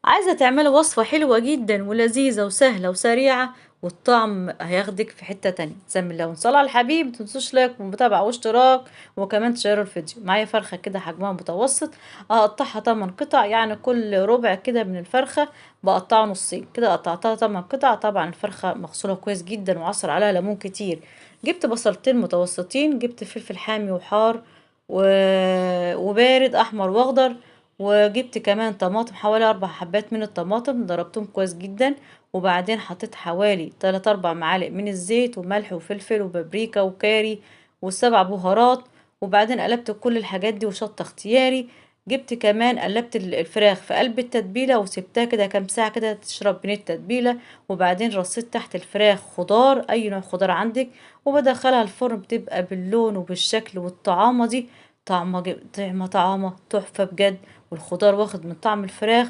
عايزة تعملي وصفة حلوة جدًا ولذيذة وسهلة وسريعة، والطعم هياخدِك في حتة تانية، سمي الله وصلي على الحبيب، ما تنسوش لايك ومتابعة واشتراك، وكمان تشيروا الفيديو. معايا فرخة كده حجمها متوسط، هاقطعها 8 قطع، يعني كل ربع كده من الفرخة باقطعه نصين، كده قطعتها 8 قطع. طبعًا الفرخة مغسولة كويس جدًا وعصر عليها ليمون كتير. جبت بصلتين متوسطين، جبت فلفل حامي وحار و وبارد أحمر وأخضر، وجبت كمان طماطم حوالي 4 حبات من الطماطم ضربتهم كويس جدًا، وبعدين حطيت حوالي 3، 4 معالق من الزيت وملح وفلفل وبابريكا وكاري و7 بهارات، وبعدين قلبت كل الحاجات دي وشطة اختياري. جبت كمان قلبت الفراخ في قلب التتبيلة وسبتها كده كام ساعة كده تشرب من التتبيلة، وبعدين رصيت تحت الفراخ خضار أي نوع خضار عندك، وبادخلها الفرن بتبقى باللون وبالشكل والطعامة دي، طعمة تحفة بجد، والخضار واخد من طعم الفراخ.